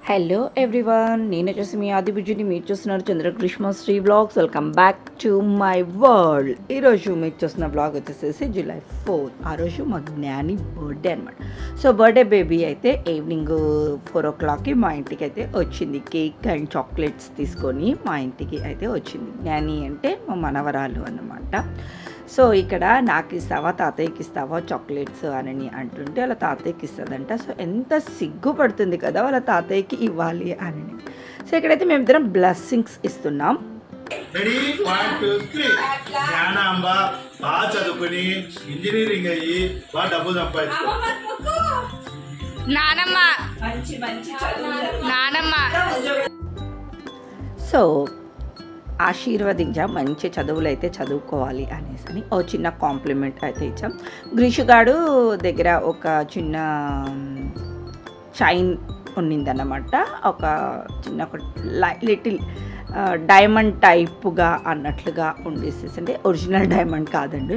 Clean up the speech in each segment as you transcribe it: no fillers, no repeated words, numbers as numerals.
Hello everyone, నేను వచ్చేసి మీ ఆదిబుజ్జిని. మీరు చూస్తున్నారు Chandrakrishnasri vlogs. Welcome back to my world. ఈరోజు మీరు చూస్తున్న వ్లాగ్ వచ్చేసేసి July 4th. ఆ రోజు మా జ్ఞాని బర్త్డే అనమాట. సో బర్త్డే బేబీ అయితే ఈవినింగ్ 4 o'clockకి మా ఇంటికి అయితే వచ్చింది. కేక్ అండ్ చాక్లెట్స్ తీసుకొని మా ఇంటికి అయితే వచ్చింది. జ్ఞాని అంటే మా మనవరాలు అన్నమాట. సో ఇక్కడ నాకు ఇస్తావా, తాతయ్యకి ఇస్తావా చాక్లెట్స్ అని అంటుంటే వాళ్ళ తాతయ్యకి ఇస్తుందంట. సో ఎంత సిగ్గుపడుతుంది కదా వాళ్ళ తాతయ్యకి ఇవ్వాలి అని. సో ఇక్కడైతే మేమిద్దరం బ్లెస్సింగ్స్ ఇస్తున్నాం. రెడీ 1 2 3. జ్ఞానాంబ బాగా చదువుకుని ఇంజనీరింగ్ అయ్యి బాగా డబ్బు సంపాదించు. నానమ్మ నానమ్మ సో ఆశీర్వదించాం, మంచి చదువులు అయితే చదువుకోవాలి అనేసి అని ఓ చిన్న కాంప్లిమెంట్ అయితే ఇచ్చాం. గ్రీషుగాడు దగ్గర ఒక చిన్న చైన్ ఉన్నిందన్నమాట. ఒక చిన్న ఒక లిటిల్ డైమండ్ టైప్గా అన్నట్లుగా ఉండేసేసి, అంటే ఒరిజినల్ డైమండ్ కాదండి,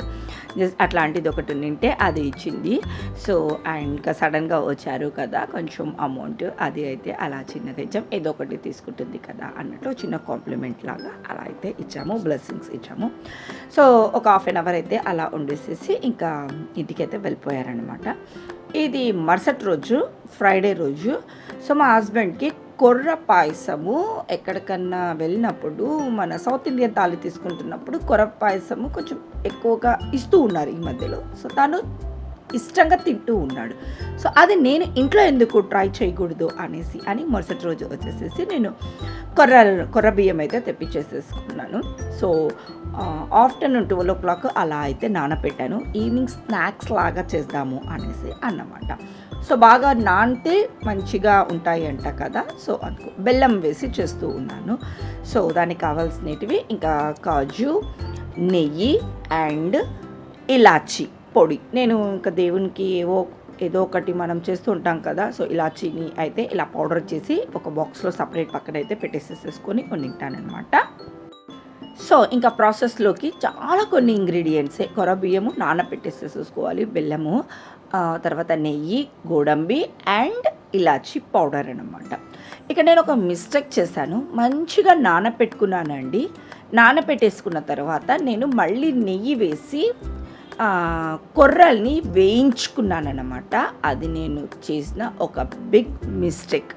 జస్ట్ అట్లాంటిది ఒకటి ఉండింటే అది ఇచ్చింది. సో అండ్ ఇంకా సడన్గా వచ్చారు కదా, కొంచెం అమౌంట్ అది అయితే అలా చిన్నగా ఇచ్చాం. ఏదో ఒకటి తీసుకుంటుంది కదా అన్నట్లు చిన్న కాంప్లిమెంట్ లాగా అలా అయితే ఇచ్చాము, బ్లెస్సింగ్స్ ఇచ్చాము. సో ఒక 1/2 hour అయితే అలా ఉండేసేసి ఇంకా ఇంటికైతే వెళ్ళిపోయారనమాట. ఇది మరుసటి రోజు ఫ్రైడే రోజు. సో మా హస్బెండ్కి కొర్ర పాయసము ఎక్కడికన్నా వెళ్ళినప్పుడు, మన సౌత్ ఇండియన్ థాలి తీసుకుంటున్నప్పుడు కొర్ర పాయసము కొంచెం ఎక్కువగా ఇస్తూ ఉన్నారు ఈ మధ్యలో. సో తను ఇష్టంగా తింటూ ఉన్నాడు. సో అది నేను ఇంట్లో ఎందుకు ట్రై చేయకూడదు అనేసి అని మరుసటి రోజు వచ్చేసేసి నేను కొర్ర బియ్యం అయితే తెప్పించేసేసుకున్నాను. సో ఆఫ్టర్నూన్ 12 o'clock అలా అయితే నానపెట్టాను. ఈవినింగ్ స్నాక్స్ లాగా చేద్దాము అనేసి అన్నమాట. సో బాగా నానితే మంచిగా ఉంటాయి అంట కదా, సో అనుకో బెల్లం వేసి చేస్తూ ఉన్నాను. సో దానికి కావాల్సినవి ఇంకా కాజు, నెయ్యి అండ్ ఇలాచి పొడి. నేను ఇంకా దేవునికి ఏదో ఒకటి మనం చేస్తూ ఉంటాం కదా, సో ఇలాచీని అయితే ఇలా పౌడర్ చేసి ఒక బాక్స్లో సపరేట్ పక్కన అయితే పెట్టేసేసుకొని వండింటానమాట. సో ఇంకా ప్రాసెస్లోకి చాలా కొన్ని ఇంగ్రీడియంట్సే. కొర్ర బియ్యము నానబెట్టేసేసుకోవాలి, బెల్లము, తర్వాత నెయ్యి, గోడంబి అండ్ ఇలాచి పౌడర్ అనమాట. ఇక నేను ఒక మిస్టేక్ చేశాను, మంచిగా నానపెట్టుకున్నానండి. నానపెట్టేసుకున్న తర్వాత నేను మళ్ళీ నెయ్యి వేసి కొర్రల్ని వేయించుకున్నానమాట. అది నేను చేసిన ఒక బిగ్ మిస్టేక్.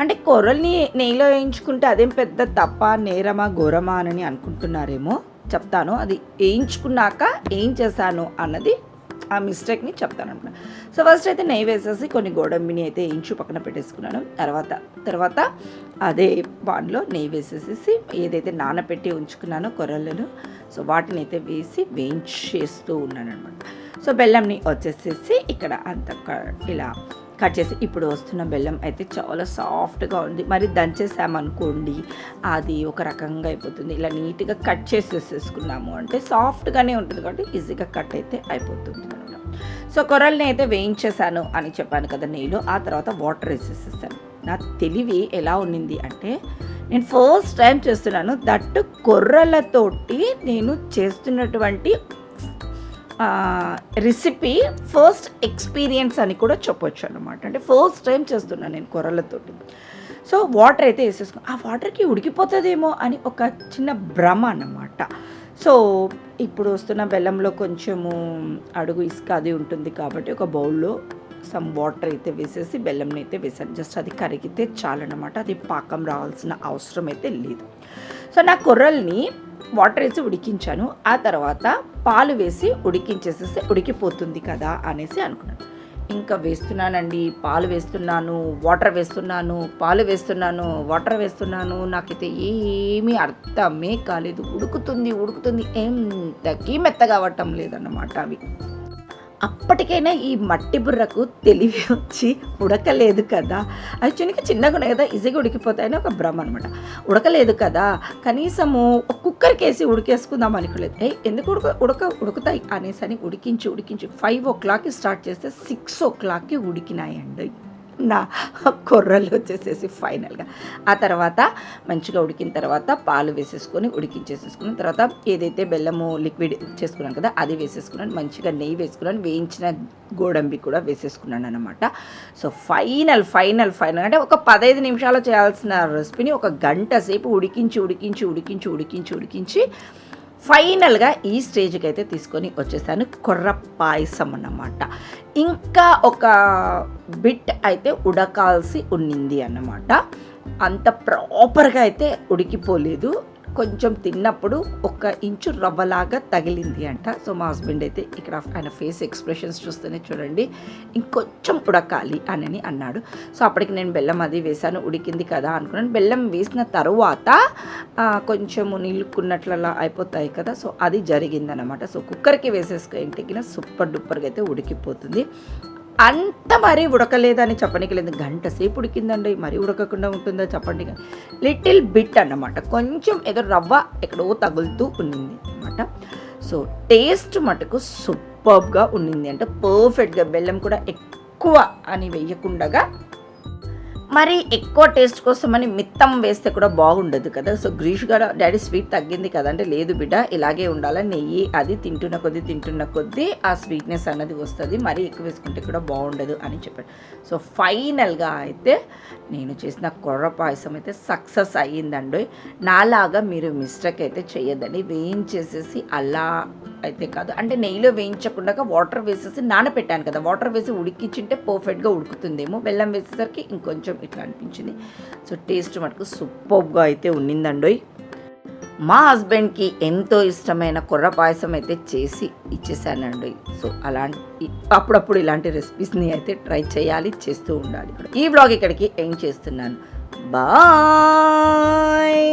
అంటే కొర్రల్ని నెయ్యిలో వేయించుకుంటే అదేం పెద్ద తప్ప, నేరమా, ఘోరమా అని అనుకుంటున్నారేమో. చెప్తాను అది వేయించుకున్నాక ఏం చేశాను అన్నది, ఆ మిస్టేక్ని చెప్తాను అనమాట. సో ఫస్ట్ అయితే నెయ్యి వేసేసి కొన్ని గోడంబిని అయితే వేయించు పక్కన పెట్టేసుకున్నాను. తర్వాత అదే పాన్లో నెయ్యి వేసేసి ఏదైతే నానబెట్టి ఉంచుకున్నానో కొర్రలను, సో వాటిని అయితే వేసి వేయించేస్తూ ఉన్నాను అనమాట. సో బెల్లంని వచ్చేసేసి ఇక్కడ అంత ఇలా కట్ చేసి, ఇప్పుడు వస్తున్న బెల్లం అయితే చాలా సాఫ్ట్గా ఉంది. మరి దంచేసామనుకోండి అది ఒక రకంగా అయిపోతుంది. ఇలా నీట్గా కట్ చేసేసుకున్నాము అంటే సాఫ్ట్గానే ఉంటుంది కాబట్టి ఈజీగా కట్ అయితే అయిపోతుంది అనమాట. సో కొర్రల్ని అయితే వేయించేసాను అని చెప్పాను కదా నెయ్యిలో. ఆ తర్వాత వాటర్ వేసేసేసాను. నా తెలివి ఎలా ఉన్నింది అంటే, నేను ఫస్ట్ టైం చేస్తున్నాను, దట్టు కొర్రలతోటి నేను చేస్తున్నటువంటి రెసిపీ ఫస్ట్ ఎక్స్పీరియన్స్ అని కూడా చెప్పొచ్చు అనమాట. అంటే ఫస్ట్ టైం చేస్తున్నాను నేను కొర్రలతోటి. సో వాటర్ అయితే వేసేసుకుని, ఆ వాటర్కి ఉడికిపోతుందేమో అని ఒక చిన్న భ్రమ అన్నమాట. సో ఇప్పుడు వస్తున్న బెల్లంలో కొంచెము అడుగు ఇసుక అది ఉంటుంది కాబట్టి ఒక బౌల్లో సమ్ వాటర్ అయితే వేసేసి బెల్లంని అయితే వేసాను. జస్ట్ అది కరిగితే చాలన్నమాట, అది పాకం రావాల్సిన అవసరం అయితే లేదు. సో నా కొర్రల్ని వాటర్ వేసి ఉడికించాను. ఆ తర్వాత పాలు వేసి ఉడికించేసేసి ఉడికిపోతుంది కదా అనేసి అనుకున్నాను. ఇంకా వేస్తున్నానండి, పాలు వేస్తున్నాను, వాటర్ వేస్తున్నాను, పాలు వేస్తున్నాను, వాటర్ వేస్తున్నాను. నాకైతే ఏమీ అర్థమే కాలేదు. ఉడుకుతుంది ఎంతకీ మెత్తగా అవ్వటం లేదన్నమాట. అవి అప్పటికైనా ఈ మట్టి బుర్రకు తెలివి వచ్చి ఉడకలేదు కదా, అవి చిన్నగా ఉన్నాయి కదా, ఈజీగా ఉడికిపోతాయని ఒక భ్రమ అనమాట. ఉడకలేదు కదా, కనీసము కుక్కర్కి వేసి ఉడికేసుకుందాం అనుకోలేదు. ఎందుకు ఉడుకుతాయి అనేసి అని ఉడికించి 5 o'clockకి స్టార్ట్ చేస్తే 6 o'clockకి ఉడికినాయండి. నా కొర్రలు వచ్చేసేసి ఫైనల్గా. ఆ తర్వాత మంచిగా ఉడికిన తర్వాత పాలు వేసేసుకొని ఉడికించేసేసుకున్న తర్వాత ఏదైతే బెల్లము లిక్విడ్ చేసుకున్నాను కదా అది వేసేసుకున్నాను, మంచిగా నెయ్యి వేసుకున్నాను, వేయించిన గోడంబి కూడా వేసేసుకున్నాను అనమాట. సో ఫైనల్ అంటే ఒక 15 నిమిషాలు చేయాల్సిన రెసిపీని ఒక గంట సేపు ఉడికించి ఫైనల్గా ఈ స్టేజ్కి అయితే తీసుకొని వచ్చేసాను. కొర్ర పాయసం అన్నమాట. ఇంకా ఒక బిట్ అయితే ఉడకాల్సి ఉన్నింది అన్నమాట. అంత ప్రాపర్గా అయితే ఉడికిపోలేదు, కొంచెం తిన్నప్పుడు 1 ఇంచు రవ్వలాగా తగిలింది అంట. సో మా హస్బెండ్ అయితే ఇక్కడ ఆయన ఫేస్ ఎక్స్ప్రెషన్స్ చూస్తేనే చూడండి ఇంకొంచెం ఉడకాలి అని అన్నాడు. సో అప్పటికి నేను బెల్లం అది వేసాను, ఉడికింది కదా అనుకున్నాను. బెల్లం వేసిన తర్వాత కొంచెము నిలుక్కున్నట్లలా అయిపోతాయి కదా, సో అది జరిగిందనమాట. సో కుక్కర్కి వేసేసుకుంటే సూపర్ డూపర్గా అయితే ఉడికిపోతుంది. అంత మరీ ఉడకలేదని చెప్పడానికి లేదు, గంట సేపు ఉడికిందండి, మరీ ఉడకకుండా ఉంటుందో చెప్పండి. లిటిల్ బిట్ అన్నమాట, కొంచెం ఏదో రవ్వ ఎక్కడో తగులుతూ ఉన్నింది అనమాట. సో టేస్ట్ మటుకు సూపర్గా ఉన్నింది, అంటే పర్ఫెక్ట్గా. బెల్లం కూడా ఎక్కువ అని వేయకుండా మరి ఎక్కువ టేస్ట్ కోసమని మిత్తం వేస్తే కూడా బాగుండదు కదా. సో గ్రీష్ గారు డాడీ స్వీట్ తగ్గింది కదా అంటే, లేదు బిడ్డ ఇలాగే ఉండాలి, నెయ్యి అది తింటున్న కొద్దీ ఆ స్వీట్నెస్ అన్నది వస్తుంది, మరీ ఎక్కువ వేసుకుంటే కూడా బాగుండదు అని చెప్పాడు. సో ఫైనల్గా అయితే నేను చేసిన కొర్ర పాయసం అయితే సక్సెస్ అయ్యిందండి. నాలాగా మీరు మిస్టేక్ అయితే చేయొద్దండి, వేయించేసేసి అలా అయితే కాదు, అంటే నెయ్యిలో వేయించకుండా వాటర్ వేసేసి నానపెట్టాను కదా, వాటర్ వేసి ఉడికించింటే పర్ఫెక్ట్గా ఉడుకుతుందేమో, బెల్లం వేసేసరికి ఇంకొంచెం ఇట్లా అనిపించింది. సో టేస్ట్ మటుకు సూపర్గా అయితే ఉన్నిందండి. మా హస్బెండ్కి ఎంతో ఇష్టమైన కొర్ర పాయసం అయితే చేసి ఇచ్చేసానండి. సో అప్పుడప్పుడు ఇలాంటి రెసిపీస్ని అయితే ట్రై చేయాలి, చేస్తూ ఉండాలి. ఈ వ్లాగ్ ఇక్కడికి ఎండ్ చేస్తున్నాను. బాయ్.